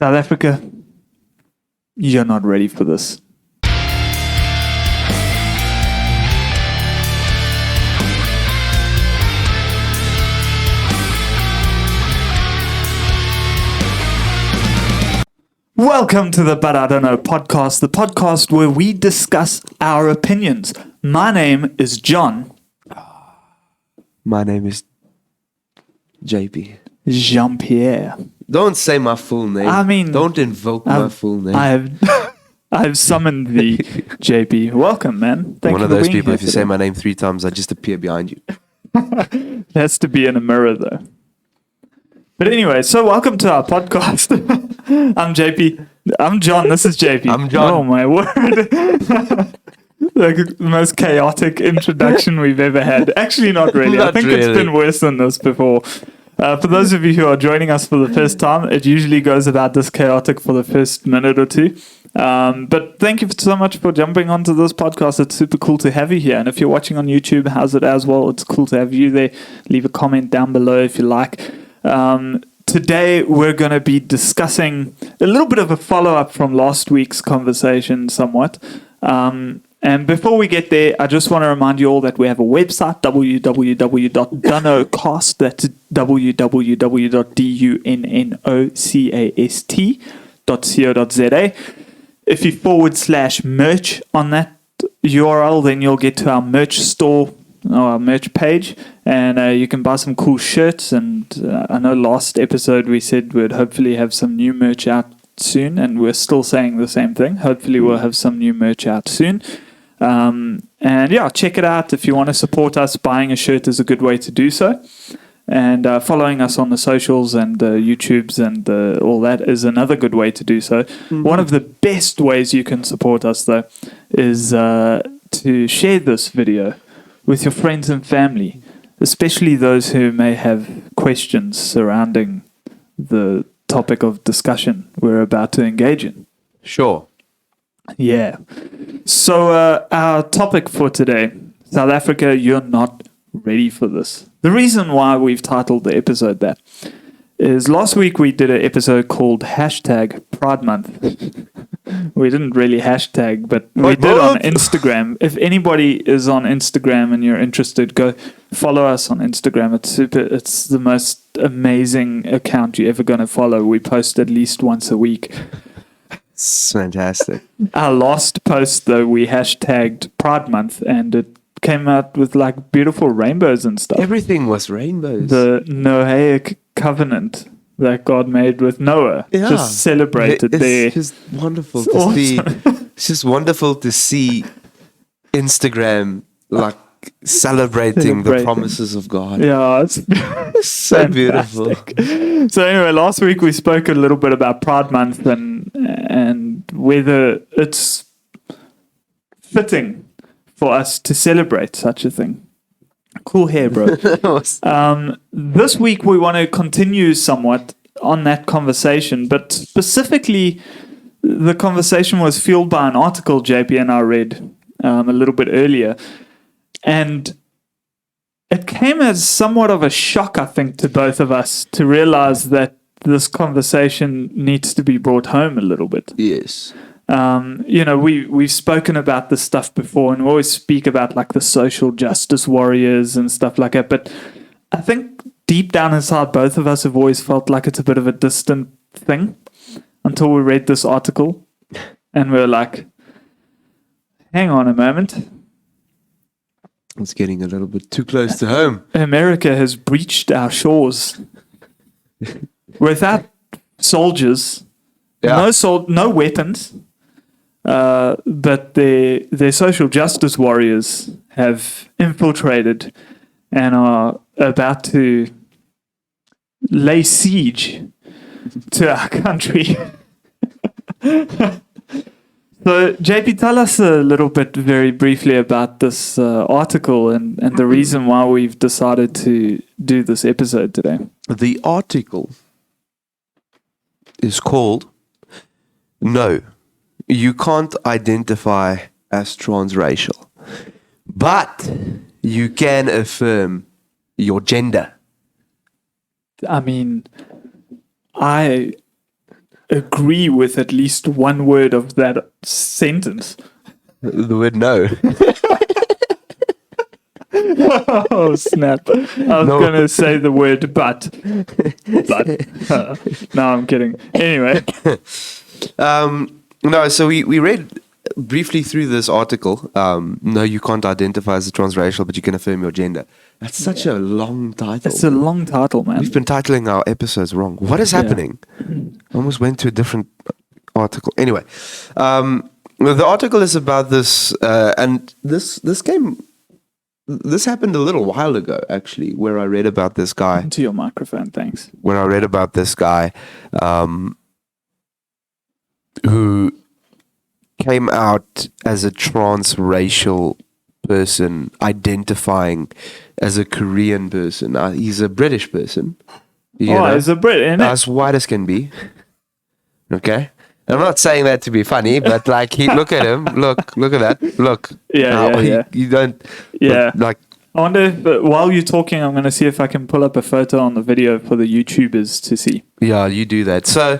South Africa, you're not ready for this. Welcome to the But I Don't Know podcast, the podcast where we discuss our opinions. My name is John. My name is JP. Jean-Pierre. Don't say my full name. I mean, don't invoke my full name. I've summoned the JP. Welcome, man. Thank One you of for those being people, here if you today. say my name 3 times, I just appear behind you. It has to be in a mirror, though. But anyway, so welcome to our podcast. I'm JP. I'm John. This is JP. I'm John. Oh, my word. The most chaotic introduction we've ever had. Actually, not really. I Not think it's really. been worse than this before. For those of you who are joining us for the first time, it usually goes about this chaotic for the first minute or two. But thank you so much for jumping onto this podcast. It's super cool to have you here. And if you're watching on YouTube, how's it as well? It's cool to have you there. Leave a comment down below if you like. Today, we're going to be discussing a little bit of a follow-up from last week's conversation somewhat. And before we get there, I just want to remind you all that we have a website, www.dunocast, that's www.dunnocast.co.za. If you /merch on that URL, then you'll get to our merch store, our merch page, and you can buy some cool shirts. And I know last episode we said we'd hopefully have some new merch out soon, and we're still saying the same thing. Hopefully we'll have some new merch out soon. And yeah, check it out. If you want to support us, buying a shirt is a good way to do so. And following us on the socials and YouTubes and all that is another good way to do so. Mm-hmm. One of the best ways you can support us, though, is to share this video with your friends and family, especially those who may have questions surrounding the topic of discussion we're about to engage in. Sure. Yeah. So our topic for today, South Africa, you're not ready for this. The reason why we've titled the episode that is last week we did an episode called #Pridemonth. We didn't really hashtag, but we did on Instagram. If anybody is on Instagram and you're interested, go follow us on Instagram. It's the most amazing account you're ever going to follow. We post at least once a week. It's fantastic. Our last post, though, we hashtagged Pride Month, and it came out with like beautiful rainbows and stuff. Everything was rainbows. The Noahic covenant that God made with Noah. Yeah. Just celebrated there. It's just wonderful It's to awesome. see. It's just wonderful to see Instagram like celebrating the promises of God. Yeah, it's So beautiful. So anyway, last week we spoke a little bit about Pride Month and whether it's fitting for us to celebrate such a thing. Cool hair, bro. This week we want to continue somewhat on that conversation, but specifically the conversation was fueled by an article JP and I read a little bit earlier. And it came as somewhat of a shock, I think, to both of us to realize that this conversation needs to be brought home a little bit. Yes. We've spoken about this stuff before, and we always speak about like the social justice warriors and stuff like that. But I think deep down inside, both of us have always felt like it's a bit of a distant thing until we read this article, and we're like, hang on a moment. It's getting a little bit too close to home. America has breached our shores without soldiers, no weapons, but their social justice warriors have infiltrated and are about to lay siege to our country. So, JP, tell us a little bit very briefly about this article and the reason why we've decided to do this episode today. The article is called No, You Can't Identify as Transracial, but You Can Affirm Your Gender. I mean, I agree with at least one word of that sentence. The word no. Oh, snap. I was No. going to say the word but. No, I'm kidding. Anyway. No, so we read briefly through this article. No, you can't identify as a transracial, but you can affirm your gender. That's such a long title. It's a long title, man. We've been titling our episodes wrong. What is happening? I almost went to a different article. Anyway, the article is about this, and this happened a little while ago, actually, where I read about this guy. To your microphone, thanks. Where I read about this guy who came out as a transracial person, identifying as a Korean person. He's a British person. You know, he's a Brit, isn't it? as white as can be. Okay? And I'm not saying that to be funny, but like, look at him. Look at that. Look. Yeah. You don't. Yeah. Like, I wonder if, while you're talking, I'm going to see if I can pull up a photo on the video for the YouTubers to see. yeah, you do that. So,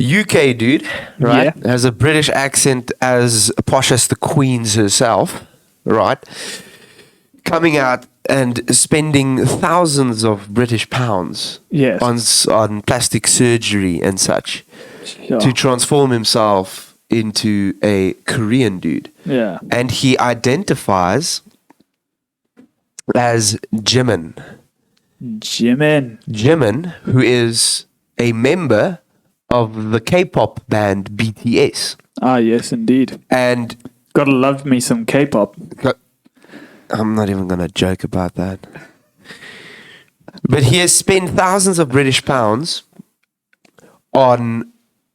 UK dude, right? Yeah. Has a British accent as posh as the Queen's herself, right? Coming out and spending thousands of British pounds Yes. on plastic surgery and such Sure. to transform himself into a Korean dude. Yeah. And he identifies as Jimin. Jimin, who is a member of the K-pop band BTS. Ah, yes, indeed. And Gotta love me some K-pop. I'm not even going to joke about that. But he has spent thousands of British pounds on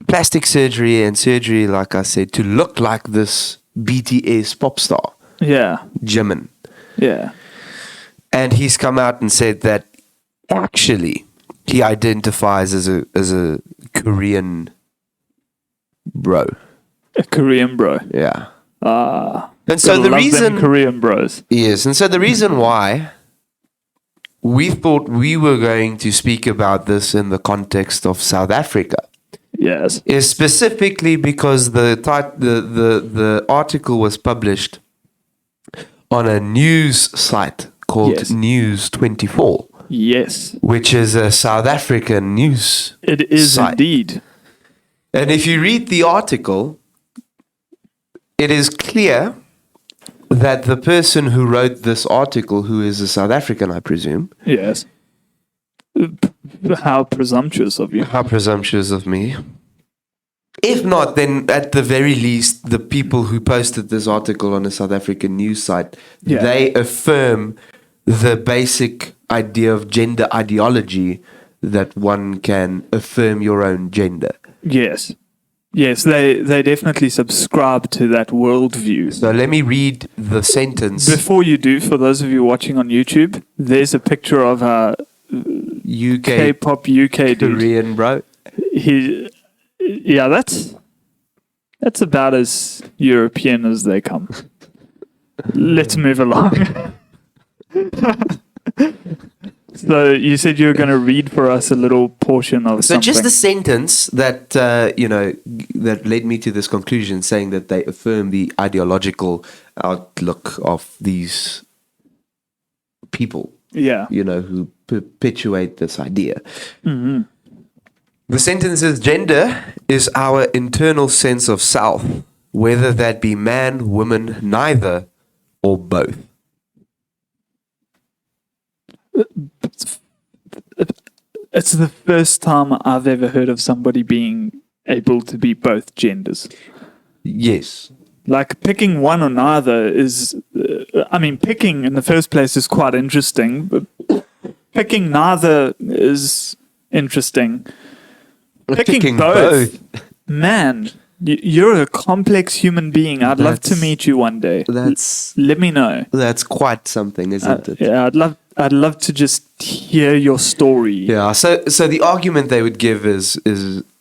plastic surgery and surgery, like I said, to look like this BTS pop star, Yeah. Jimin. Yeah. And he's come out and said that actually he identifies as a Korean bro. A Korean bro. Yeah. Ah. And so gotta the love reason them Korean bros. Yes, and so the reason why we thought we were going to speak about this in the context of South Africa Yes. is specifically because the article was published on a news site called Yes. News 24, Yes. which is a South African news It is site. indeed. And if you read the article, it is clear that the person who wrote this article, who is a South African, I presume. Yes. How presumptuous of you. How presumptuous of me. If not, then at the very least, the people who posted this article on a South African news site, Yeah. they affirm the basic idea of gender ideology, that one can affirm your own gender. Yes. Yes, they definitely subscribe to that worldview. So let me read the sentence. Before you do, for those of you watching on YouTube, there's a picture of a UK K-pop UK dude. Korean bro. Yeah, that's about as European as they come. Let's move along. So you said you were going to read for us a little portion of So something. just the sentence that that led me to this conclusion, saying that they affirm the ideological outlook of these people, Yeah. who perpetuate this idea. Mm-hmm. The sentence is: gender is our internal sense of self, whether that be man, woman, neither, or both. It's the first time I've ever heard of somebody being able to be both genders. Yes. Like picking one or neither is, picking in the first place is quite interesting, but picking neither is interesting. Picking both. Man, you're a complex human being. I'd love to meet you one day. Let me know. That's quite something, isn't it? Yeah, I'd love to just hear your story. Yeah. So the argument they would give is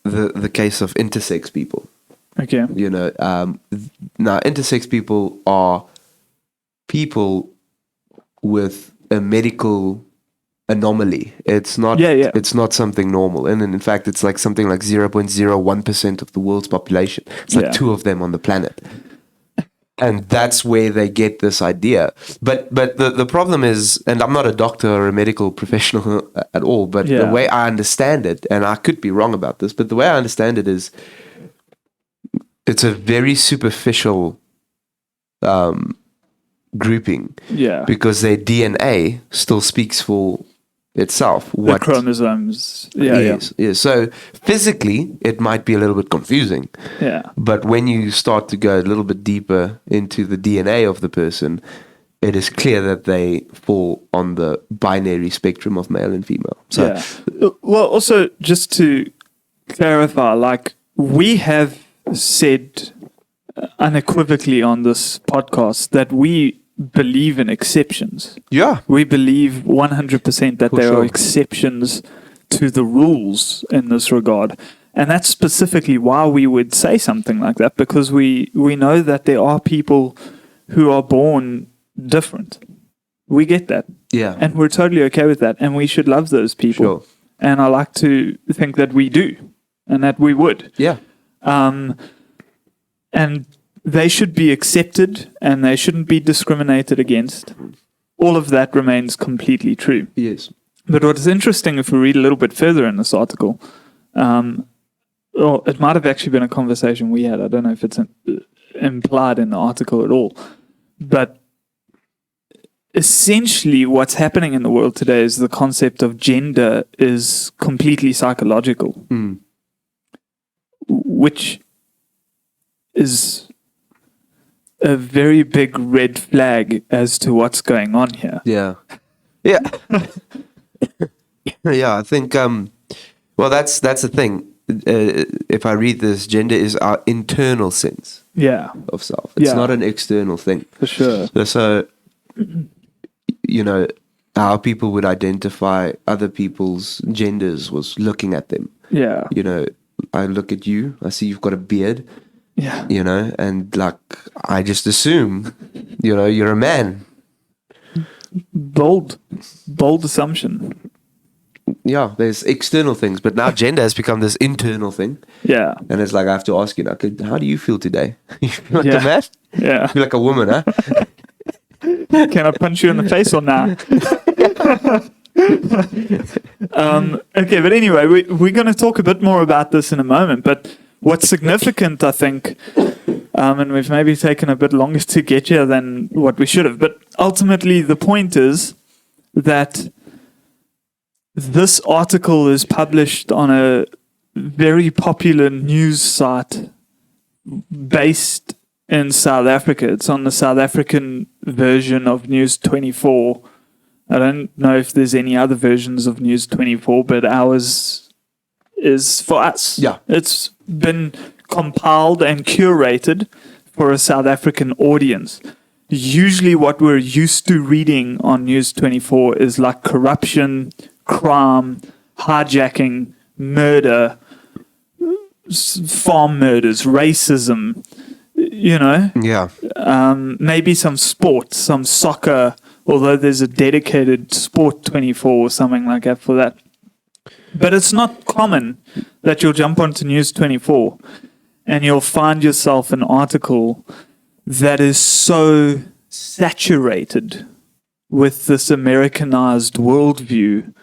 the case of intersex people. Okay. Now intersex people are people with a medical anomaly. It's not. Yeah. It's not something normal, and in fact, it's like something like 0.01% of the world's population. It's like Yeah. 2 of them on the planet, and that's where they get this idea. But the problem is, and I'm not a doctor or a medical professional at all, but the Yeah. way I understand it, and I could be wrong about this, but the way I understand it is, it's a very superficial grouping, Yeah. because their DNA still speaks for itself. The chromosomes. Yeah. Yes, yes. So physically, it might be a little bit confusing, Yeah. but when you start to go a little bit deeper into the DNA of the person, it is clear that they fall on the binary spectrum of male and female. So, yeah. Well, also, just to clarify, like, we have said unequivocally on this podcast that we believe in exceptions. yeah, We believe 100% that For there sure. are exceptions to the rules in this regard. And that's specifically why we would say something like that, because we know that there are people who are born different. We get that. yeah, And we're totally okay with that. And we should love those people. sure, And I like to think that we do and that we would. yeah, And they should be accepted and they shouldn't be discriminated against. All of that remains completely true. yes, But what is interesting, if we read a little bit further in this article, it might have actually been a conversation we had. I don't know if it's implied in the article at all. But essentially what's happening in the world today is the concept of gender is completely psychological, which is a very big red flag as to what's going on here. yeah, yeah, yeah. I think. Well, that's the thing. If I read this, gender is our internal sense Yeah, of self. It's Yeah. not an external thing. for sure. So, how people would identify other people's genders was looking at them. Yeah, I look at you, I see you've got a beard, yeah, and like, I just assume, you're a man. bold assumption. Yeah, there's external things, but now gender has become this internal thing. Yeah, And it's like, I have to ask you now, okay, how do you feel today? You feel like Yeah. a man? yeah. You feel like a woman, huh? Can I punch you in the face or not? Okay, but anyway, we're going to talk a bit more about this in a moment. But what's significant, I think, and we've maybe taken a bit longer to get here than what we should have, but ultimately the point is that this article is published on a very popular news site based in South Africa. It's on the South African version of News 24. I don't know if there's any other versions of News 24, but ours is for us. Yeah. It's been compiled and curated for a South African audience. Usually what we're used to reading on News 24 is like corruption, crime, hijacking, murder, farm murders, racism, Yeah. maybe some sports, some soccer, although there's a dedicated Sport 24 or something like that for that. But it's not common that you'll jump onto News 24 and you'll find yourself an article that is so saturated with this Americanized worldview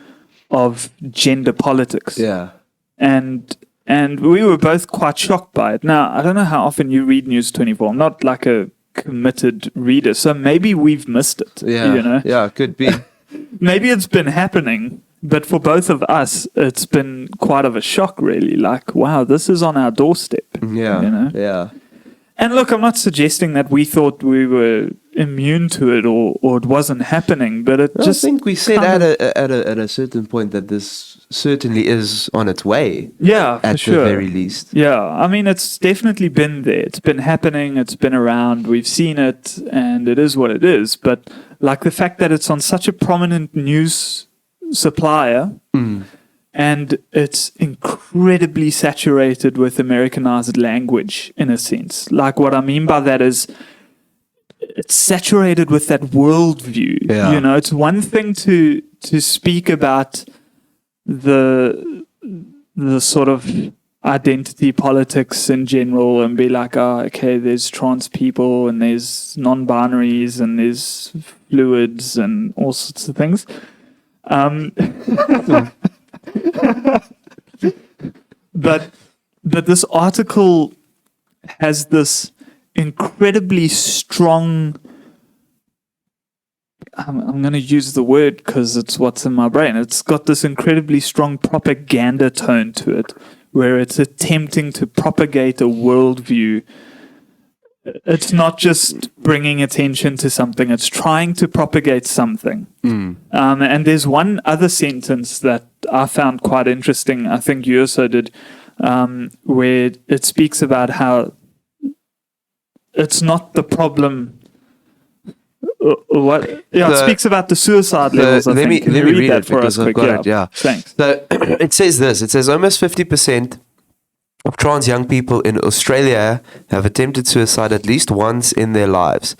of gender politics. Yeah. And we were both quite shocked by it. Now, I don't know how often you read News 24. I'm not like a committed reader, so maybe we've missed it. Yeah. Yeah, could be. Maybe it's been happening, but for both of us, it's been quite of a shock, really. Like, wow, this is on our doorstep. Yeah. Yeah. And look, I'm not suggesting that we thought we were immune to it or it wasn't happening, but it just. I think we said kind at a certain point that this certainly is on its way. Yeah, for At sure. the very least. Yeah, I mean, it's definitely been there. It's been happening. It's been around. We've seen it, and it is what it is. But like the fact that it's on such a prominent news supplier, and it's incredibly saturated with Americanized language, in a sense. Like what I mean by that is, it's saturated with that worldview. Yeah. It's one thing to to speak about the sort of identity politics in general and be like, oh, okay, there's trans people and there's non-binaries and there's fluids and all sorts of things. But this article has this incredibly strong, I'm going to use the word because it's what's in my brain. It's got this incredibly strong propaganda tone to it, where it's attempting to propagate a worldview. It's not just bringing attention to something, it's trying to propagate something. And there's one other sentence that I found quite interesting, I think you also did, where it speaks about how it's not the problem. It speaks about the suicide levels. Let me read that it because I've got it. Thanks. So it says this. It says almost 50% of trans young people in Australia have attempted suicide at least once in their lives.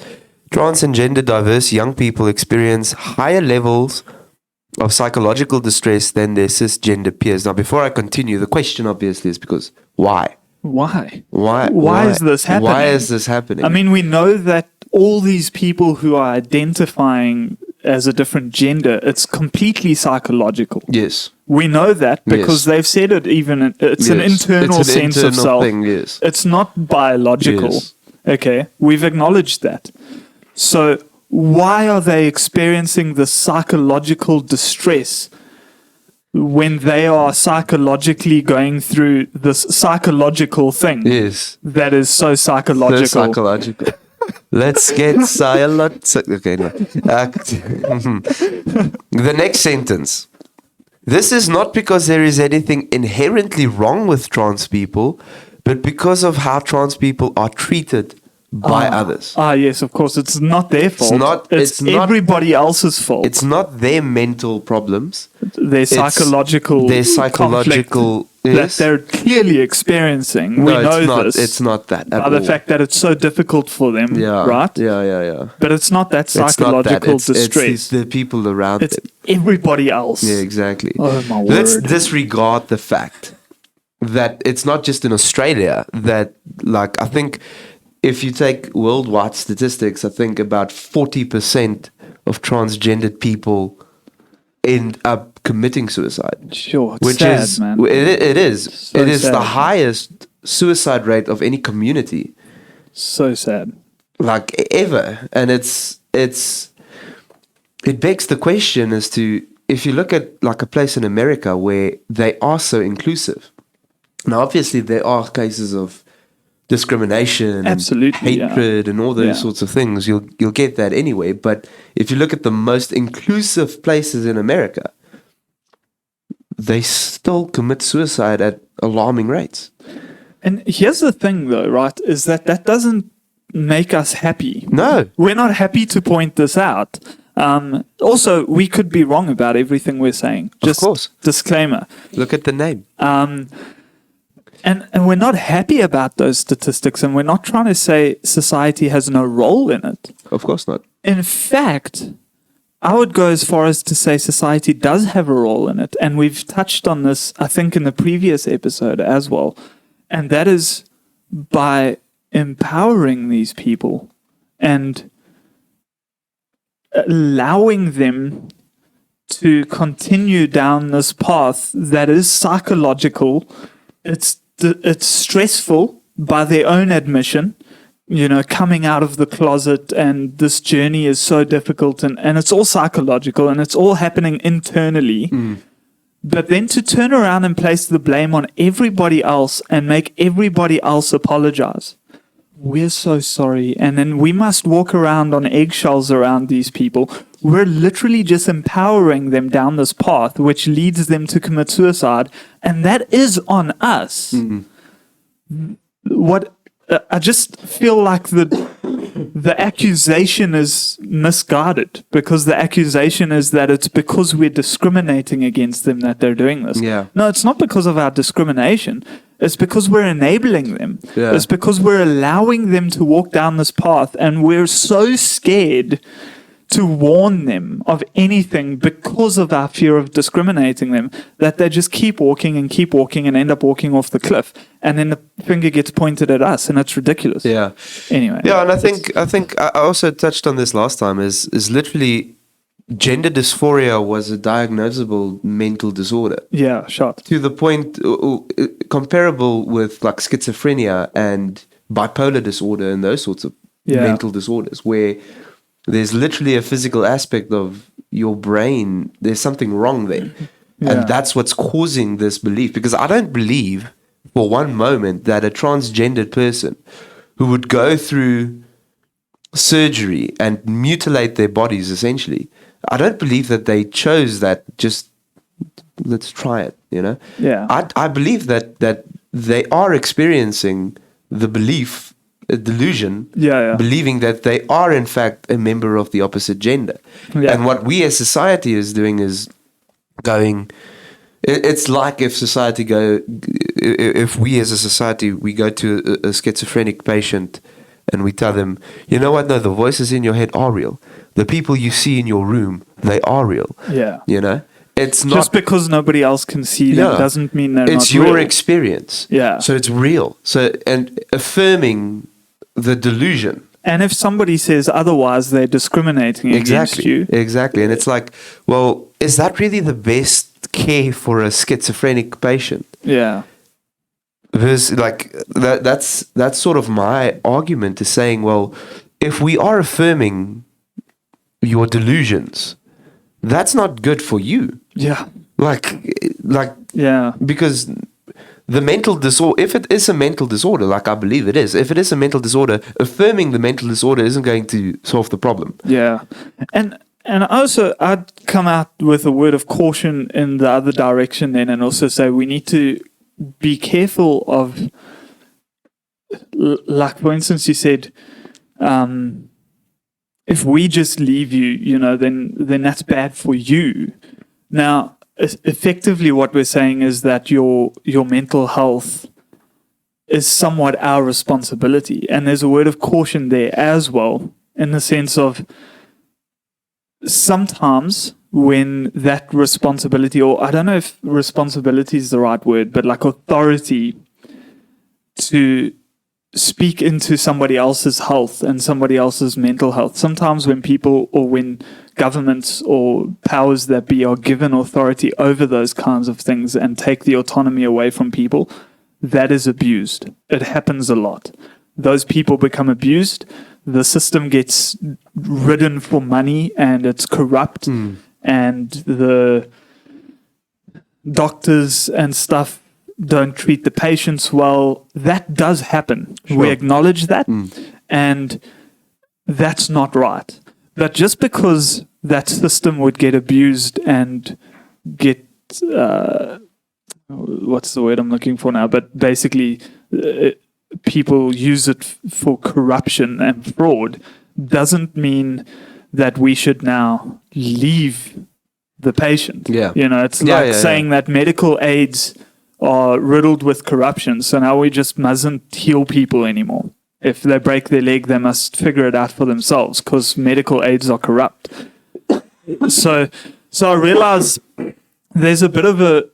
Trans and gender diverse young people experience higher levels of psychological distress than their cisgender peers. Now, before I continue, the question obviously is because why? Why? Why is this happening? Why is this happening? I mean, we know that all these people who are identifying as a different gender, it's completely psychological. Yes. We know that because they've said it even, it's an internal sense of self. Thing, yes. It's not biological. Yes. Okay, we've acknowledged that. So why are they experiencing the psychological distress when they are psychologically going through this psychological thing? Yes. That is so psychological. So psychological. Let's get psychological. Okay, no. The next sentence. This is not because there is anything inherently wrong with trans people, but because of how trans people are treated by others. Yes, of course. It's not their fault. It's everybody else's fault. It's not their mental problems. Their psychological conflict that they're clearly experiencing. We know this. It's not that at all. The fact that it's so difficult for them, right? Yeah. But it's not that psychological distress. It's the people around them. It's everybody else. Yeah, exactly. Oh, my word. Let's disregard the fact that it's not just in Australia that, like, I think if you take worldwide statistics, I think about 40% of transgendered people end up committing suicide. Sure, it's which sad, is man. It is. So it is sad. the highest suicide rate of any community. So sad. Like ever. And it begs the question as to, if you look at like a place in America where they are so inclusive. Now obviously there are cases of discrimination and hatred and all those sorts of things. You'll get that anyway. But if you look at the most inclusive places in America, they still commit suicide at alarming rates. And here's the thing though, right, is that doesn't make us happy. No. We're not happy to point this out. Also, we could be wrong about everything we're saying. Just of course. Disclaimer. Look at the name. And we're not happy about those statistics, and we're not trying to say society has no role in it. Of course not. In fact, I would go as far as to say society does have a role in it, and we've touched on this, I think, in the previous episode as well, and that is by empowering these people and allowing them to continue down this path that is psychological. It's stressful by their own admission, coming out of the closet, and this journey is so difficult, and it's all psychological and it's all happening internally. But then to turn around and place the blame on everybody else and make everybody else apologize. We're so sorry. And then we must walk around on eggshells around these people. We're literally just empowering them down this path, which leads them to commit suicide. And that is on us. I just feel like the accusation is misguided, because the accusation is that it's because we're discriminating against them that they're doing this. Yeah. No, it's not because of our discrimination. It's because we're enabling them. Yeah. It's because we're allowing them to walk down this path, and we're so scared to warn them of anything because of our fear of discriminating them, that they just keep walking and end up walking off the cliff. And then the finger gets pointed at us, and it's ridiculous. Yeah. Anyway. Yeah, and I think I also touched on this last time, is literally gender dysphoria was a diagnosable mental disorder. Yeah, shot. To the point comparable with like schizophrenia and bipolar disorder and those sorts of mental disorders, where there's literally a physical aspect of your brain, there's something wrong there. Yeah. And that's what's causing this belief. Because I don't believe for one moment that a transgendered person who would go through surgery and mutilate their bodies, essentially, I don't believe that they chose that just, let's try it, you know? Yeah. I believe that they are experiencing the belief, a delusion, believing that they are in fact a member of the opposite gender. Yeah. And what we as society is doing is going, it's like if we as a society, we go to a schizophrenic patient and we tell them, you know what, no, the voices in your head are real. The people you see in your room, they are real. Yeah. You know? It's not just because nobody else can see them doesn't mean they're not real. It's your experience. Yeah. So it's real. So, and affirming the delusion. And if somebody says otherwise, they're discriminating against you. Exactly. And it's like, well, is that really the best care for a schizophrenic patient? Yeah. There's like that's sort of my argument, is saying, well, if we are affirming your delusions, that's not good for you. Yeah. Like yeah. Because the mental disorder, if it is a mental disorder, like I believe it is, if it is a mental disorder, affirming the mental disorder isn't going to solve the problem. Yeah. And also, I'd come out with a word of caution in the other direction then, and also say we need to be careful of, like, for instance, you said, if we just leave you, you know, then that's bad for you. Now, effectively what we're saying is that your mental health is somewhat our responsibility. And there's a word of caution there as well, in the sense of sometimes when that responsibility, or I don't know if responsibility is the right word, but like authority to speak into somebody else's health and somebody else's mental health. Sometimes when people, or when governments or powers that be are given authority over those kinds of things and take the autonomy away from people, that is abused. It happens a lot. Those people become abused. The system gets ridden for money and it's corrupt. And the doctors and stuff don't treat the patients well. That does happen. Sure. We acknowledge that, and that's not right. But just because that system would get abused and get, what's the word I'm looking for now? But basically, people use it for corruption and fraud, doesn't mean that we should now leave the patient. Yeah. You know, it's like saying that medical aids are riddled with corruption, so now we just mustn't heal people anymore. If they break their leg, they must figure it out for themselves because medical aids are corrupt. So I realize there's a bit of a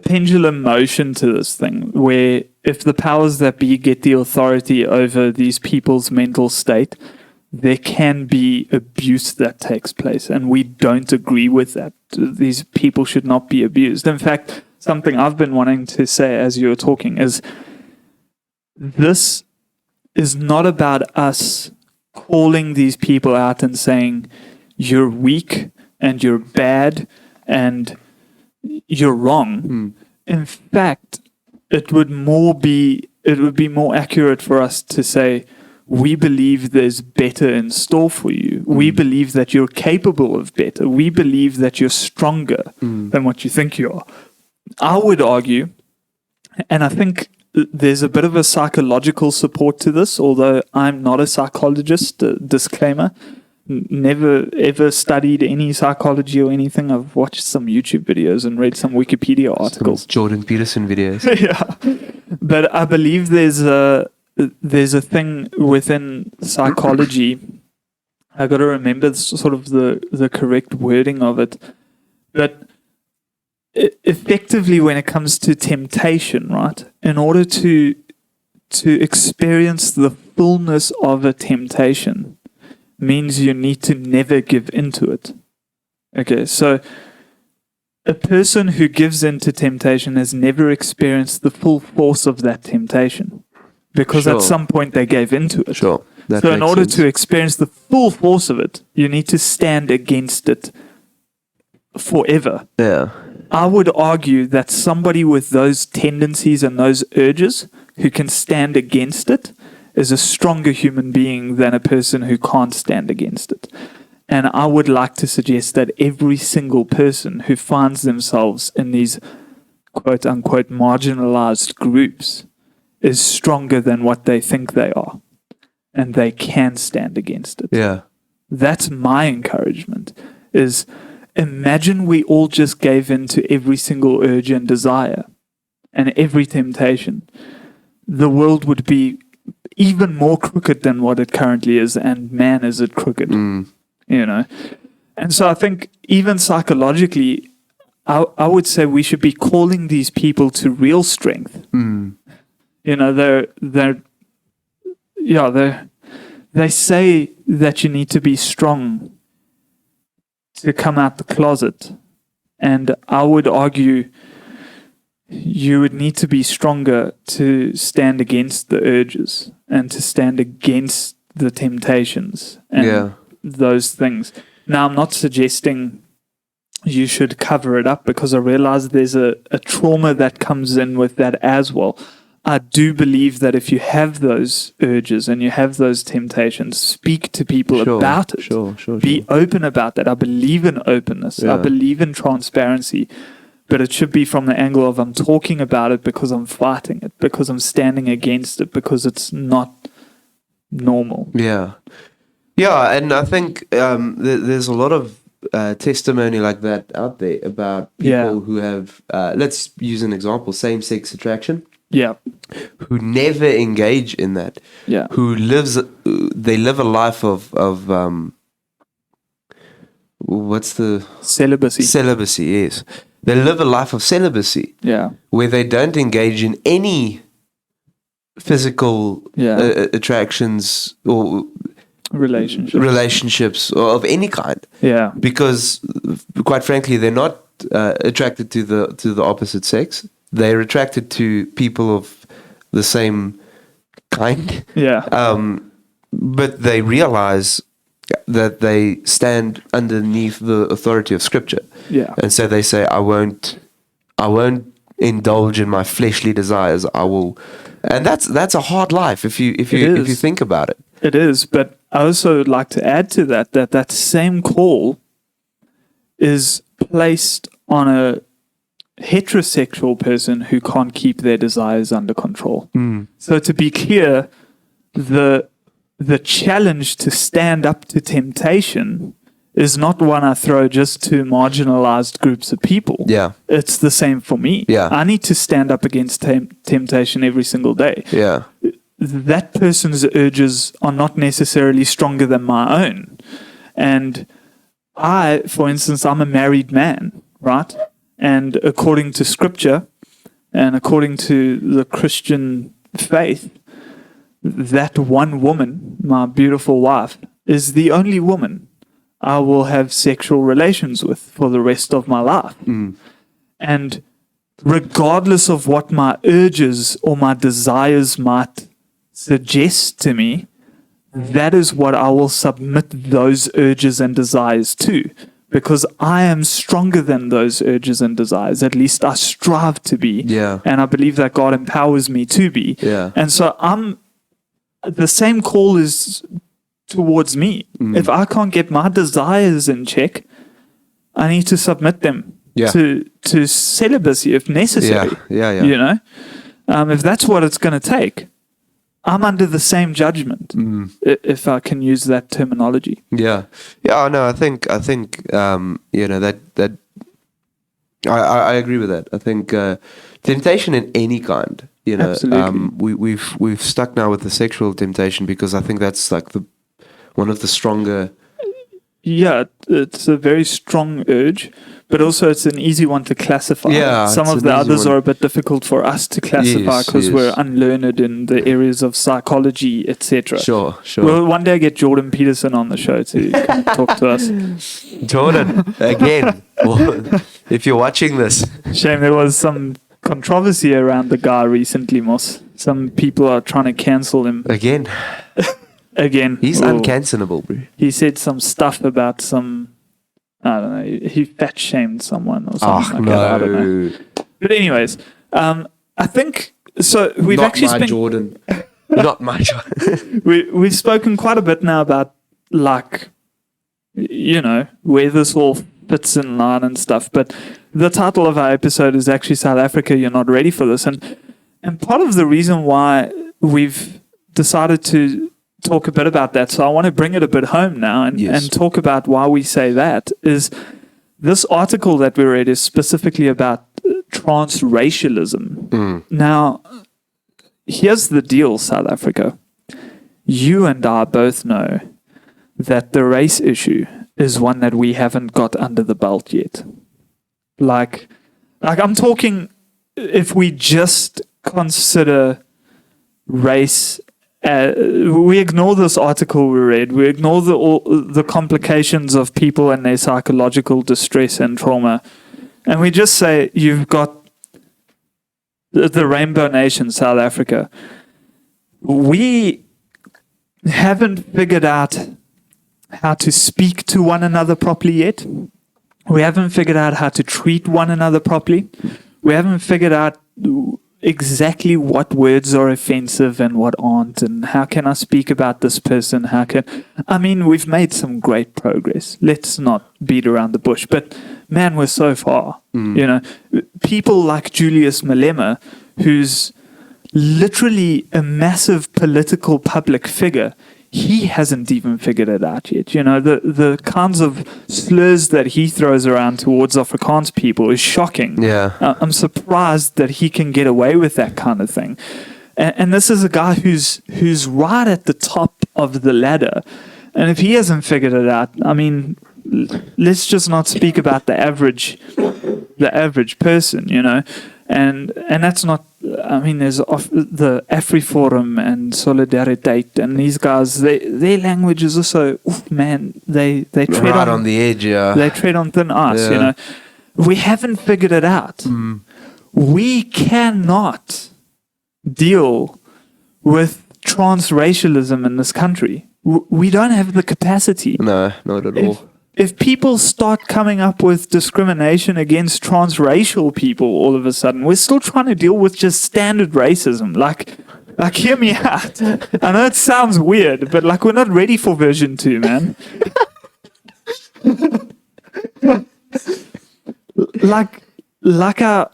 pendulum motion to this thing, where if the powers that be get the authority over these people's mental state, there can be abuse that takes place, and we don't agree with that. These people should not be abused. In fact, something I've been wanting to say as you were talking is, this is not about us calling these people out and saying, you're weak and you're bad and you're wrong. In fact, it would be more accurate for us to say, we believe there's better in store for you. We believe that you're capable of better. We believe that you're stronger than what you think you are. I would argue, and I think there's a bit of a psychological support to this, although I'm not a psychologist, disclaimer. Never ever studied any psychology or anything. I've watched some YouTube videos and read some Wikipedia articles. Some Jordan Peterson videos. Yeah. But I believe there's a thing within psychology I got to remember sort of the correct wording of it. But effectively, when it comes to temptation, right, in order to experience the fullness of a temptation means you need to never give into it. Okay, so a person who gives into temptation has never experienced the full force of that temptation, because Sure. at some point they gave into it. Sure. That So in makes order sense. to experience the full force of it, you need to stand against it forever. Yeah. I would argue that somebody with those tendencies and those urges who can stand against it is a stronger human being than a person who can't stand against it. And I would like to suggest that every single person who finds themselves in these quote unquote marginalized groups is stronger than what they think they are. And they can stand against it. Yeah. That's my encouragement, is imagine we all just gave in to every single urge and desire and every temptation. The world would be even more crooked than what it currently is, and man, is it crooked. You know? And so I think even psychologically, I would say we should be calling these people to real strength. You know, they say that you need to be strong to come out the closet. And I would argue you would need to be stronger to stand against the urges and to stand against the temptations and those things. Now, I'm not suggesting you should cover it up, because I realize there's a trauma that comes in with that as well. I do believe that if you have those urges and you have those temptations, speak to people about it. Be open about that. I believe in openness. I believe in transparency. But it should be from the angle of I'm talking about it because I'm fighting it, because I'm standing against it, because it's not normal. Yeah. Yeah, and I think there's a lot of testimony like that out there about people who have, let's use an example, same-sex attraction. Yeah. Who never engage in that. Yeah. They live a life of what's the celibacy? Celibacy, yes. They live a life of celibacy. Yeah. Where they don't engage in any physical attractions or relationships of any kind. Yeah. Because quite frankly, they're not attracted to the opposite sex. They're attracted to people of the same kind. Yeah. But they realize that they stand underneath the authority of Scripture. Yeah. And so they say, I won't indulge in my fleshly desires. I will, and that's a hard life if you think about it. It is, but I also would like to add to that same call is placed on a heterosexual person who can't keep their desires under control. So to be clear, the challenge to stand up to temptation is not one I throw just to marginalized groups of people. Yeah. It's the same for me. Yeah. I need to stand up against temptation every single day. Yeah. That person's urges are not necessarily stronger than my own. And I, for instance, I'm a married man, right? And according to Scripture and according to the Christian faith, that one woman, my beautiful wife, is the only woman I will have sexual relations with for the rest of my life. And regardless of what my urges or my desires might suggest to me, that is what I will submit those urges and desires to, because I am stronger than those urges and desires. At least I strive to be. Yeah. And I believe that God empowers me to be. Yeah. And so the same call is towards me. If I can't get my desires in check, I need to submit them to celibacy if necessary. Yeah. You know, if that's what it's going to take, I'm under the same judgment, if I can use that terminology. Yeah. No, I think you know that I agree with that. I think temptation in any kind. You know, we've stuck now with the sexual temptation because I think that's like one of the stronger Yeah, it's a very strong urge, but also it's an easy one to classify. Yeah, some it's of an the easy others one. are a bit difficult for us to classify Yes, because yes. we're unlearned in the areas of psychology, etc. Sure. We'll one day get Jordan Peterson on the show to come talk to us. Jordan, again, if you're watching this, Shame there was some controversy around the guy recently, Moss. Some people are trying to cancel him again, again. he's Or uncancelable, bro. He said some stuff about some, I don't know, he fat shamed someone or something like that. I don't know. But anyways, I think, so we've Not actually my spent, Jordan. Not my Jordan. we've spoken quite a bit now about, like, you know, where this all fits in line and stuff. But the title of our episode is actually South Africa, You're Not Ready for This. And part of the reason why we've decided to talk a bit about that, so I want to bring it a bit home now and talk about why we say that, is this article that we read is specifically about transracialism. Now, here's the deal, South Africa. You and I both know that the race issue is one that we haven't got under the belt yet. Like I'm talking, if we just consider race, we ignore this article we read, we ignore the complications of people and their psychological distress and trauma, and we just say you've got the Rainbow Nation, South Africa. We haven't figured out how to speak to one another properly yet. We haven't figured out how to treat one another properly. We haven't figured out exactly what words are offensive and what aren't, and how can I speak about this person? We've made some great progress. Let's not beat around the bush, but man, we're so far. You know, people like Julius Malema, who's literally a massive political public figure, he hasn't even figured it out yet. You know, the kinds of slurs that he throws around towards Afrikaans people is shocking. Yeah. I'm surprised that he can get away with that kind of thing. And this is a guy who's right at the top of the ladder. And if he hasn't figured it out, I mean, let's just not speak about the average person, you know. And that's not, I mean, there's the AfriForum and Solidariteit, and these guys, their language is also, man, they tread Right on the edge, yeah. They tread on thin ice, you know. We haven't figured it out. We cannot deal with transracialism in this country. We don't have the capacity. No, not at all. If people start coming up with discrimination against transracial people all of a sudden, we're still trying to deal with just standard racism. Like hear me out. I know it sounds weird, but like, we're not ready for version 2, man. like our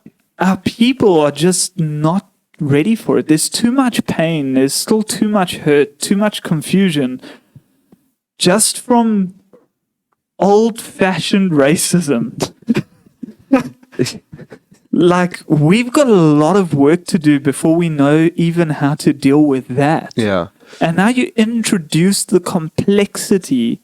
people are just not ready for it. There's too much pain. There's still too much hurt, too much confusion, just from old-fashioned racism. Like, we've got a lot of work to do before we know even how to deal with that. Yeah. And now you introduce the complexity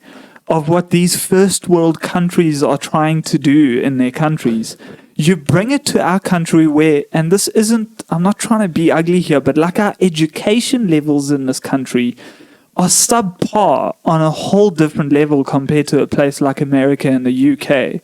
of what these first world countries are trying to do in their countries. You bring it to our country where, and this isn't, I'm not trying to be ugly here, but like, our education levels in this country are subpar on a whole different level compared to a place like America and the UK.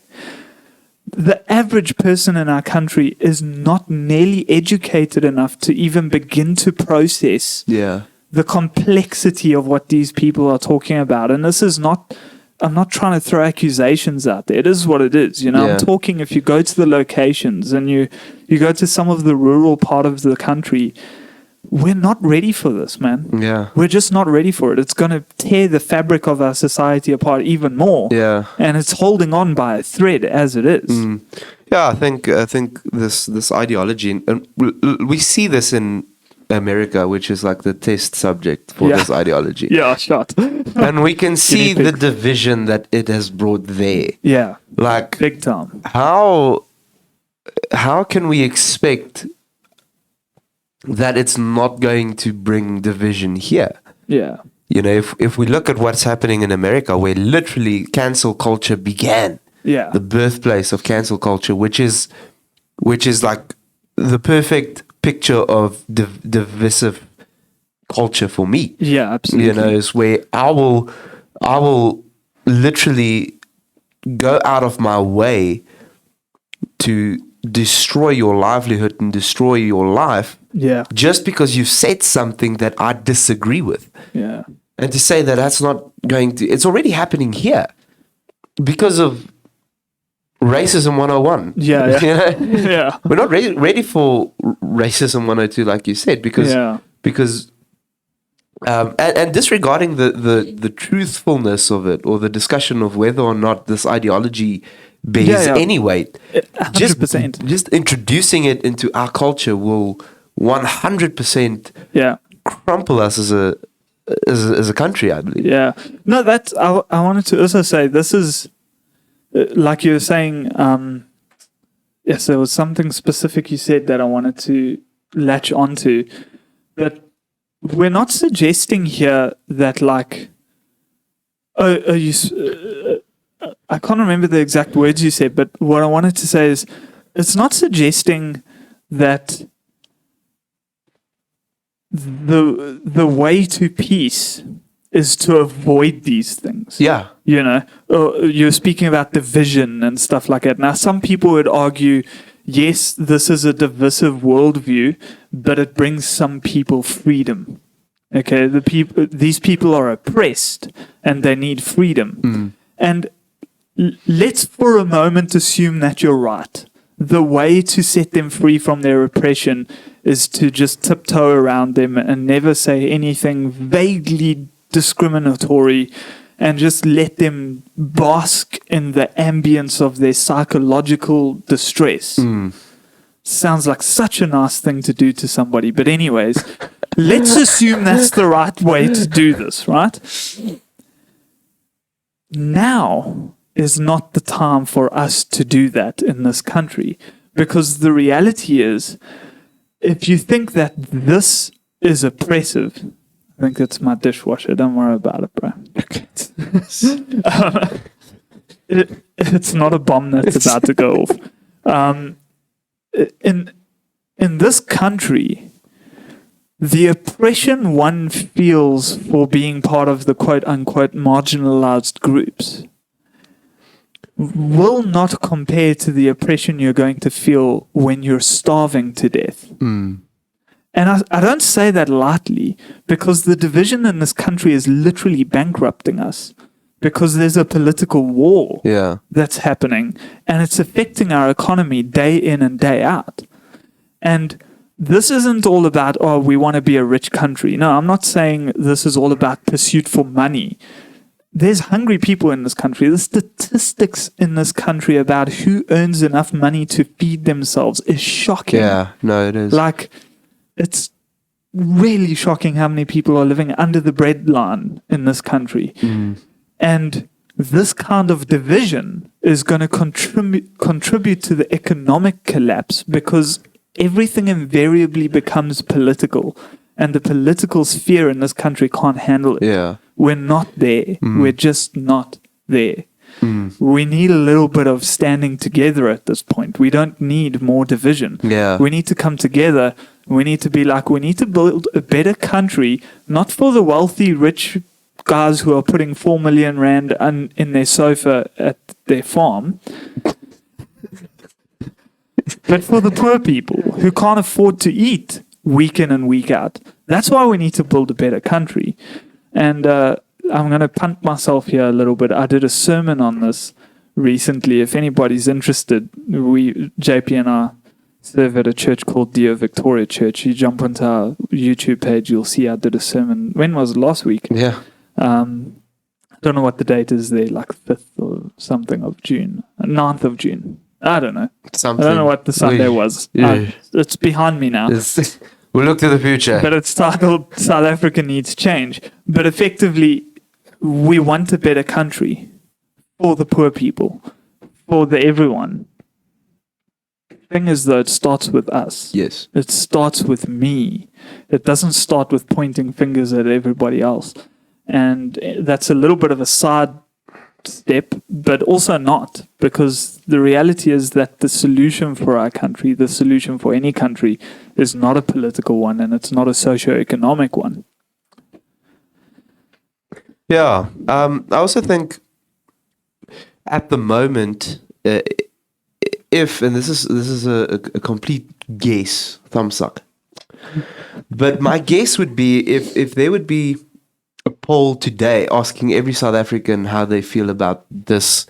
The average person in our country is not nearly educated enough to even begin to process the complexity of what these people are talking about. And this is not, I'm not trying to throw accusations out there. It is what it is. You know, I'm talking, if you go to the locations and you go to some of the rural part of the country, we're not ready for this, man. Yeah. We're just not ready for it. It's going to tear the fabric of our society apart even more. Yeah. And it's holding on by a thread as it is. Yeah, I think this ideology, and we see this in America, which is like the test subject for this ideology. Yeah, shot. And we can see the division that it has brought there. Yeah. Like, big time. How can we expect that it's not going to bring division here? Yeah. You know, if we look at what's happening in America, where literally cancel culture began, Yeah. the birthplace of cancel culture, which is like the perfect picture of divisive culture for me. Yeah, absolutely. You know, is where I will literally go out of my way to destroy your livelihood and destroy your life Yeah. just because you've said something that I disagree with. Yeah. And to say that that's not going to, it's already happening here because of racism 101. Yeah. Yeah. You know? Yeah. We're not ready for racism 102, like you said, because and disregarding the truthfulness of it, or the discussion of whether or not this ideology bears any weight, 100%. just introducing it into our culture will 100% crumple us as a country, I believe. Yeah. No, that's, I wanted to also say, this is, like you were saying, yes, there was something specific you said that I wanted to latch onto. But we're not suggesting here that, like, I can't remember the exact words you said, but what I wanted to say is, it's not suggesting that the way to peace is to avoid these things. Yeah. You know, you're speaking about division and stuff like that. Now, some people would argue, yes, this is a divisive worldview, but it brings some people freedom. Okay, these people are oppressed and they need freedom. And let's for a moment assume that you're right. The way to set them free from their oppression is to just tiptoe around them and never say anything vaguely discriminatory, and just let them bask in the ambience of their psychological distress. Sounds like such a nice thing to do to somebody. But anyways, let's assume that's the right way to do this, right? Now is not the time for us to do that in this country, because the reality is, if you think that this is oppressive, I think it's my dishwasher. Don't worry about it, bro. It's not a bomb that's about to go off. In this country, the oppression one feels for being part of the quote-unquote marginalized groups will not compare to the oppression you're going to feel when you're starving to death. And I don't say that lightly, because the division in this country is literally bankrupting us, because there's a political war that's happening, and it's affecting our economy day in and day out. And this isn't all about, oh, we want to be a rich country. No, I'm not saying this is all about pursuit for money. There's hungry people in this country. The statistics in this country about who earns enough money to feed themselves is shocking. Yeah, no, it is. Like, it's really shocking how many people are living under the breadline in this country. And this kind of division is going to contribute to the economic collapse, because everything invariably becomes political, and the political sphere in this country can't handle it. Yeah. We're not there. We're just not there. We need a little bit of standing together at this point. We don't need more division. Yeah. We need to come together. We need to be like, we need to build a better country, not for the wealthy, rich guys who are putting 4 million rand in their sofa at their farm, but for the poor people who can't afford to eat week in and week out. That's why we need to build a better country. And I'm going to punt myself here a little bit. I did a sermon on this recently. If anybody's interested, JP and I serve at a church called Dio Victoria Church. You jump onto our YouTube page, you'll see I did a sermon. When was it? Last week? Yeah. I don't know what the date is there, like 5th or something of June. 9th of June. I don't know. Something. I don't know what the Sunday was. Yeah. It's behind me now. We'll look to the future. But it's titled South Africa Needs Change. But effectively, we want a better country for the poor people, for the everyone. The thing is, though, it starts with us. Yes. It starts with me. It doesn't start with pointing fingers at everybody else. And that's a little bit of a side step, but also not, because the reality is that the solution for our country, the solution for any country, is not a political one, and it's not a socio-economic one. Yeah. I also think at the moment, if, and this is a complete guess, thumb suck, but my guess would be if there would be a poll today asking every South African how they feel about this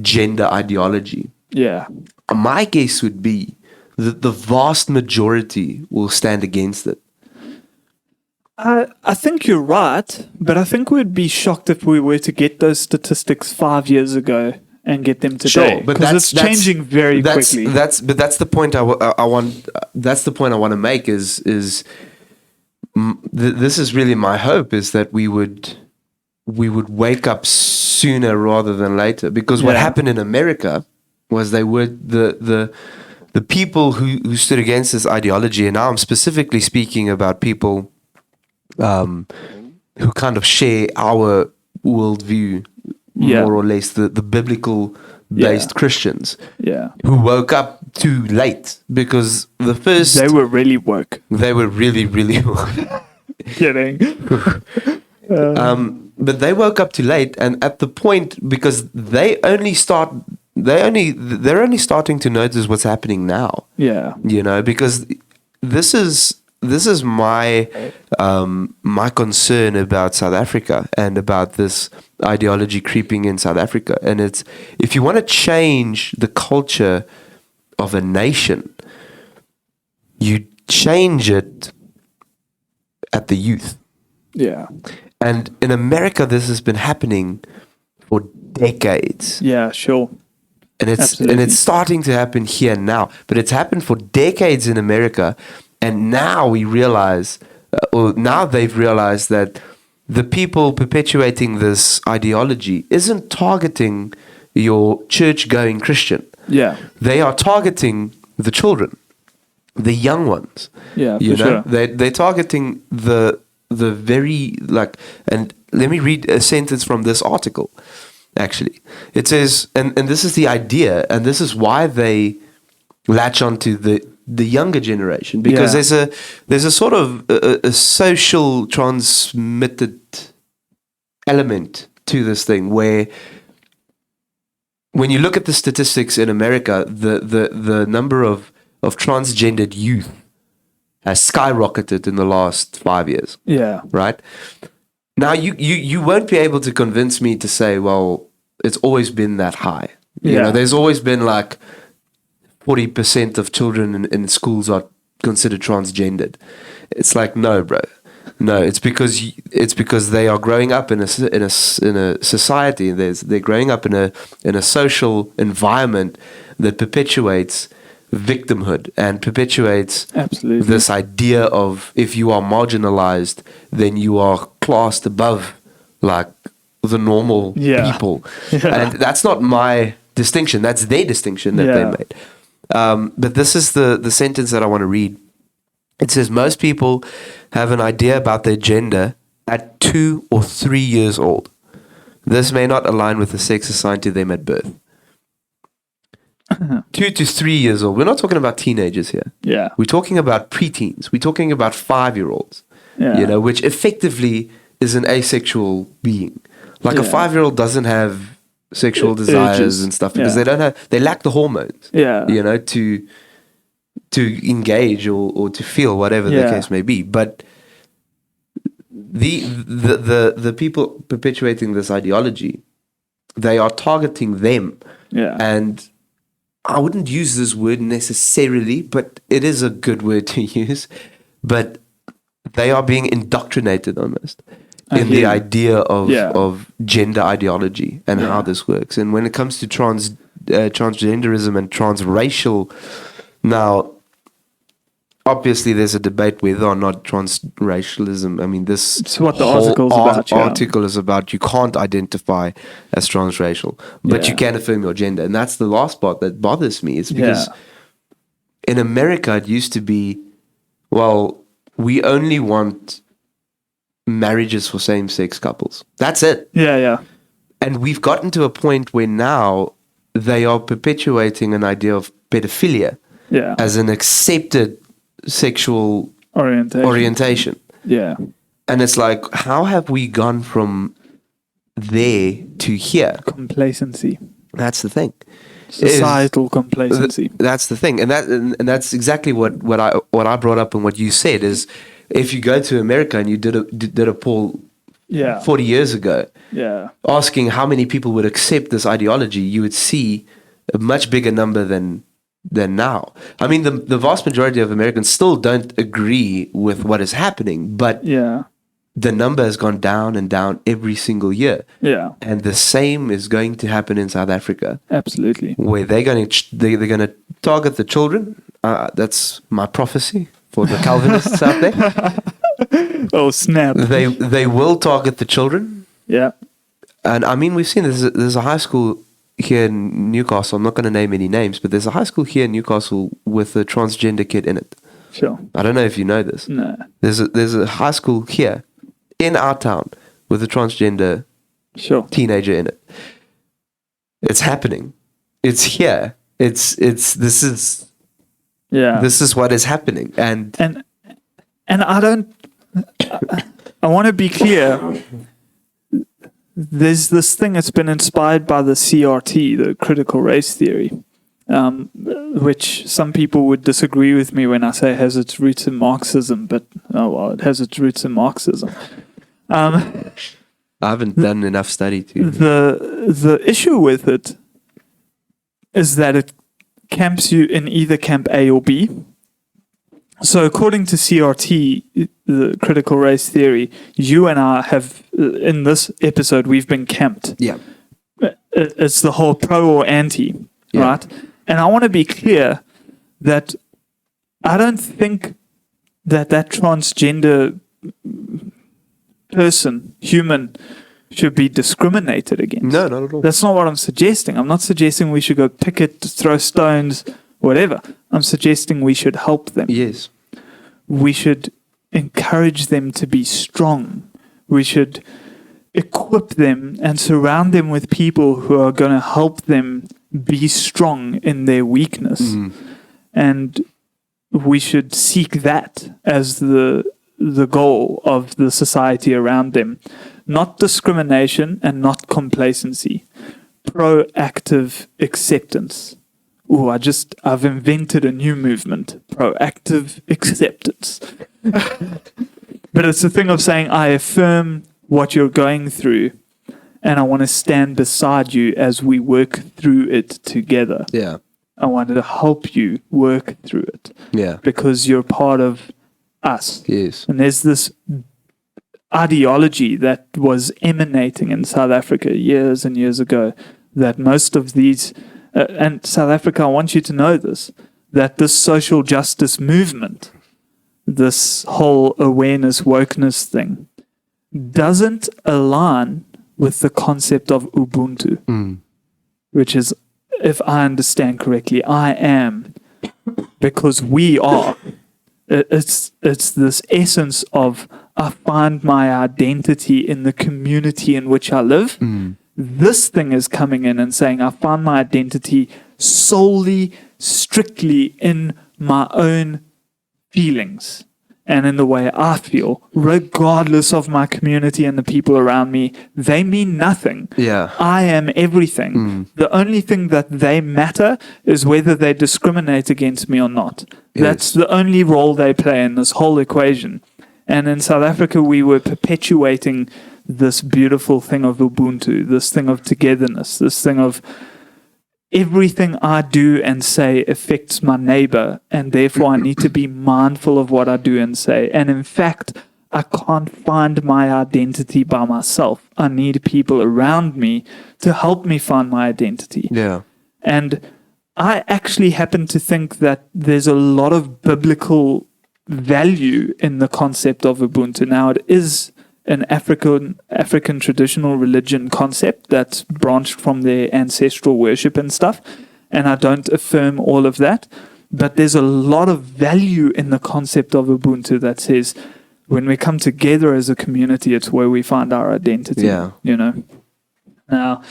gender ideology, Yeah. my guess would be that the vast majority will stand against it. I think you're right, but I think we'd be shocked if we were to get those statistics 5 years ago and get them today. Sure, but because it's changing very quickly. That's the point I want. That's the point I want to make. This is really my hope, is that we would wake up sooner rather than later. Because what happened in America was they were the people who stood against this ideology, and now I'm specifically speaking about people who kind of share our worldview, more or less the biblical based Christians, who woke up too late, because the first they were really woke. They were really woke. Kidding. But they woke up too late, and at the point, because they're only starting to notice what's happening now. Yeah. You know, because this is my my concern about South Africa and about this ideology creeping in South Africa. And it's, if you want to change the culture of a nation, you change it at the youth. Yeah. And in America, this has been happening for decades. Yeah, sure. And it's starting to happen here now. But it's happened for decades in America. And now we realize, or now they've realized, that the people perpetuating this ideology isn't targeting your church-going Christian. Yeah. They are targeting the children, the young ones. Yeah, you for know, sure. they're targeting the very, like, and let me read a sentence from this article. Actually, it says, and this is the idea, and this is why they latch onto the younger generation, because there's a sort of a social transmitted element to this thing, where when you look at the statistics in America, the number of transgendered youth has skyrocketed in the last 5 years. Yeah. Right? Now you won't be able to convince me to say, well, it's always been that high. You know, there's always been like 40% of children in schools are considered transgendered. It's like, no, bro. No, it's because they are growing up in a society. They're growing up in a social environment that perpetuates victimhood and perpetuates this idea of, if you are marginalized, then you are classed above like the normal people. And that's not my distinction. That's their distinction that they made. But this is the sentence that I want to read. It says, most people have an idea about their gender at 2 or 3 years old. This may not align with the sex assigned to them at birth. 2 to 3 years old. We're not talking about teenagers here. Yeah. We're talking about preteens. We're talking about 5-year-olds. Yeah. You know, which effectively is an asexual being. Like a 5-year-old doesn't have sexual desires and stuff, because they lack the hormones. Yeah. You know, to engage or to feel, whatever the case may be. But the people perpetuating this ideology, they are targeting them. Yeah. And I wouldn't use this word necessarily, but it is a good word to use. But they are being indoctrinated almost in the idea of gender ideology and how this works. And when it comes to transgenderism and transracial, now, obviously there's a debate whether or not transracialism, I mean, this it's what the article is about. You can't identify as transracial, but you can affirm your gender. And that's the last part that bothers me, is because in America it used to be, well, we only want marriages for same-sex couples. That's it. Yeah. And we've gotten to a point where now they are perpetuating an idea of pedophilia Yeah. as an accepted sexual orientation. Yeah. And it's like, how have we gone from there to here? Complacency. That's the thing. Societal complacency. That's the thing, and that's exactly what I brought up and what you said is, if you go to America and you did a poll 40 years ago, asking how many people would accept this ideology, you would see a much bigger number than now. I mean, the vast majority of Americans still don't agree with what is happening, but the number has gone down and down every single year. Yeah. And the same is going to happen in South Africa. Absolutely. Where they're going to target the children. That's my prophecy for the Calvinists out there. Oh, snap. They will target the children. Yeah. And I mean, we've seen there's a high school here in Newcastle. I'm not going to name any names, but there's a high school here in Newcastle with a transgender kid in it. Sure. I don't know if you know this. No. There's a high school here in our town with a transgender teenager in it. It's happening. It's here. This is what is happening. And I want to be clear. There's this thing that's been inspired by the CRT, the critical race theory, which some people would disagree with me when I say it has its roots in Marxism, but it has its roots in Marxism. I haven't done enough study to. The issue with it is that it camps you in either camp A or B. So according to CRT, the critical race theory, you and I have, in this episode, we've been camped. Yeah. It's the whole pro or anti, right? And I want to be clear that I don't think that transgender person, human, should be discriminated against. No, not at all. That's not what I'm suggesting. I'm not suggesting we should go picket, throw stones, whatever. I'm suggesting we should help them. Yes. We should encourage them to be strong. We should equip them and surround them with people who are going to help them be strong in their weakness. Mm. And we should seek that as the goal of the society around them. Not discrimination and not complacency. Proactive acceptance. Ooh, I've invented a new movement. Proactive acceptance. But it's a thing of saying, I affirm what you're going through, and I want to stand beside you as we work through it together. Yeah. I wanted to help you work through it. Yeah. Because you're part of us. Yes. And there's this ideology that was emanating in South Africa years and years ago, that most of these, and South Africa, I want you to know this, that this social justice movement, this whole awareness, wokeness thing, doesn't align with the concept of Ubuntu, which is, if I understand correctly, I am, because we are. It's this essence of, I find my identity in the community in which I live. This thing is coming in and saying, I find my identity solely, strictly in my own feelings and in the way I feel, regardless of my community and the people around me. They mean nothing. Yeah. I am everything. The only thing that they matter is whether they discriminate against me or not. Yes. That's the only role they play in this whole equation. And in South Africa, we were perpetuating this beautiful thing of Ubuntu, this thing of togetherness, this thing of everything I do and say affects my neighbor, and therefore I need to be mindful of what I do and say. And in fact, I can't find my identity by myself. I need people around me to help me find my identity. Yeah. And I actually happen to think that there's a lot of biblical value in the concept of Ubuntu. Now, it is an African traditional religion concept that's branched from their ancestral worship and stuff, and I don't affirm all of that, but there's a lot of value in the concept of Ubuntu that says, when we come together as a community, it's where we find our identity. Yeah. Now,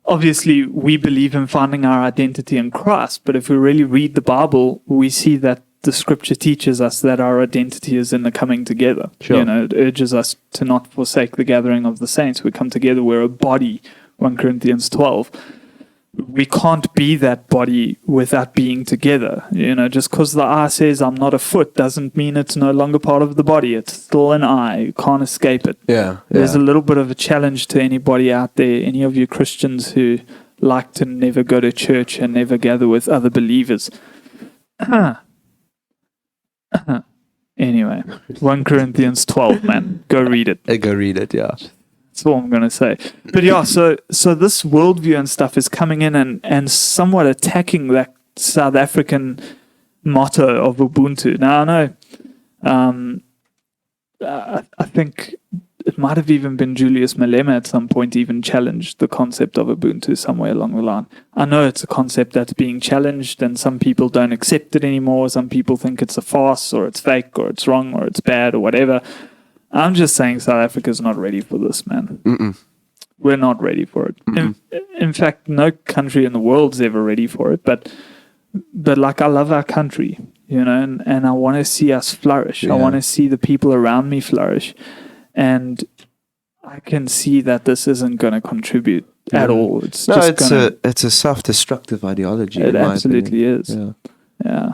obviously, we believe in finding our identity in Christ, but if we really read the Bible, we see that the scripture teaches us that our identity is in the coming together. Sure. It urges us to not forsake the gathering of the saints. We come together, we're a body, 1 Corinthians 12. We can't be that body without being together. Just because the eye says I'm not a foot doesn't mean it's no longer part of the body. It's still an eye. You can't escape it. Yeah. There's a little bit of a challenge to anybody out there, any of you Christians who like to never go to church and never gather with other believers. Anyway, 1 Corinthians 12, man. Go read it. Go read it, yeah. That's all I'm going to say. But yeah, so this worldview and stuff is coming in and somewhat attacking that South African motto of Ubuntu. Now, I know, I think it might have even been Julius Malema at some point even challenged the concept of Ubuntu somewhere along the line. I know it's a concept that's being challenged and some people don't accept it anymore. Some people think it's a farce or it's fake or it's wrong or it's bad or whatever. I'm just saying South Africa's not ready for this, man. Mm-mm. We're not ready for it. In fact, no country in the world's ever ready for it. But like, I love our country, and I want to see us flourish. Yeah. I want to see the people around me flourish. And I can see that this isn't going to contribute at all. It's a self-destructive ideology. It absolutely is. Yeah.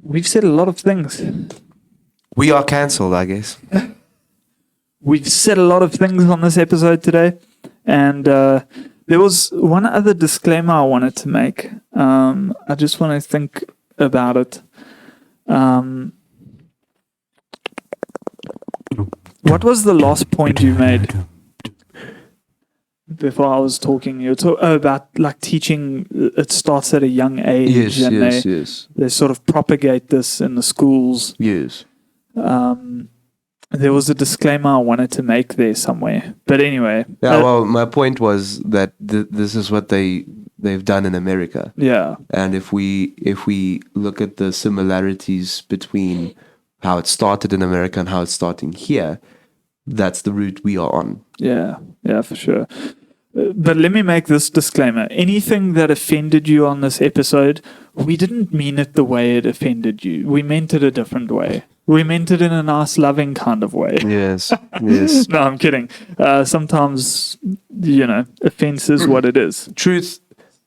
We've said a lot of things. We are cancelled, I guess. We've said a lot of things on this episode today, and there was one other disclaimer I wanted to make. I just want to think about it. What was the last point you made before I was talking? You were about like teaching. It starts at a young age, Yes. They sort of propagate this in the schools. Yes. There was a disclaimer I wanted to make there somewhere, but anyway. Yeah. Well, my point was that this is what they've done in America. Yeah. And if we look at the similarities between how it started in America and how it's starting here, that's the route we are on. Yeah, for sure. But let me make this disclaimer. Anything that offended you on this episode, we didn't mean it the way it offended you. We meant it a different way. We meant it in a nice, loving kind of way. Yes. No, I'm kidding. Sometimes, offense is what it is. Truth.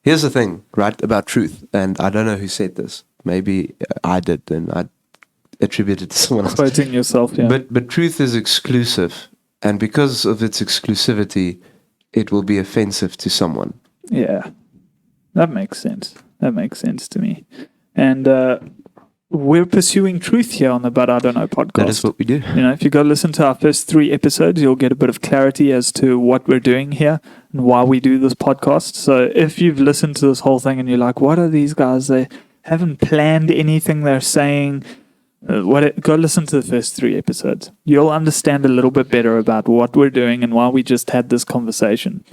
Here's the thing, right, about truth. And I don't know who said this. Maybe I did, and I attributed it to someone else. Quoting yourself, yeah. But truth is exclusive. And because of its exclusivity, it will be offensive to someone. Yeah, that makes sense. That makes sense to me. And we're pursuing truth here on the But I Don't Know podcast. That is what we do. If you go listen to our first 3 episodes, you'll get a bit of clarity as to what we're doing here and why we do this podcast. So if you've listened to this whole thing and you're like, what are these guys? They haven't planned anything they're saying. Go listen to the first 3 episodes. You'll understand a little bit better about what we're doing and why we just had this conversation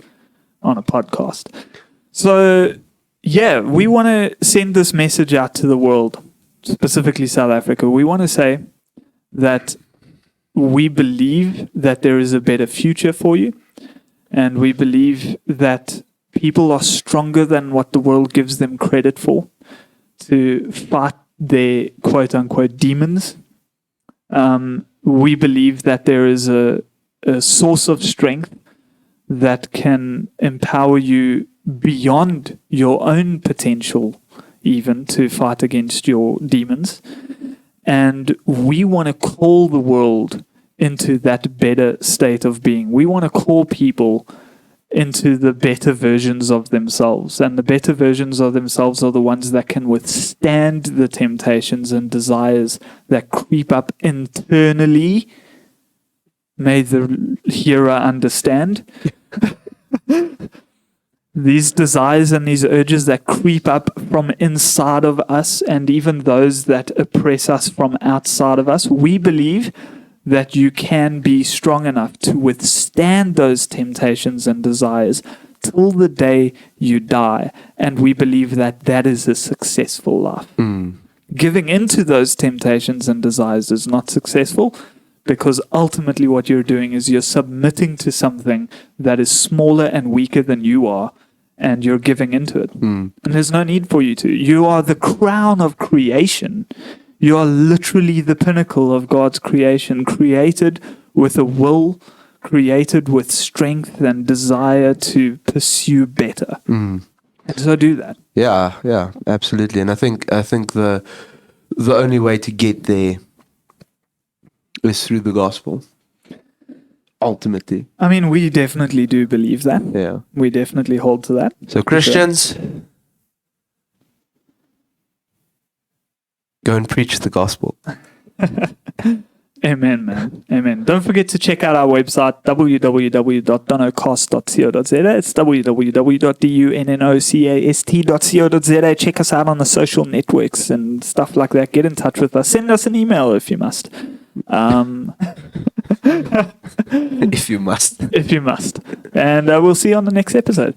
on a podcast. So, yeah, we want to send this message out to the world, specifically South Africa. We want to say that we believe that there is a better future for you, and we believe that people are stronger than what the world gives them credit for to fight their quote-unquote demons. We believe that there is a source of strength that can empower you beyond your own potential even to fight against your demons. And we want to call the world into that better state of being. We want to call people into the better versions of themselves. And the better versions of themselves are the ones that can withstand the temptations and desires that creep up internally. May the hearer understand. These desires and these urges that creep up from inside of us, and even those that oppress us from outside of us, we believe that you can be strong enough to withstand those temptations and desires till the day you die. And we believe that that is a successful life. Giving into those temptations and desires is not successful. because ultimately what you're doing is you're submitting to something that is smaller and weaker than you are, and you're giving into it. And there's no need for you to. You are the crown of creation. You are literally the pinnacle of God's creation, created with a will, created with strength and desire to pursue better. And so do that. Yeah, absolutely. And I think the only way to get there is through the gospel. Ultimately. I mean, we definitely do believe that. Yeah. We definitely hold to that. So Christians, go and preach the gospel. Amen, man. Amen. Don't forget to check out our website, www.dunocast.co.za. It's www.dunnocast.co.za. Check us out on the social networks and stuff like that. Get in touch with us. Send us an email if you must. If you must. If you must. And we'll see you on the next episode.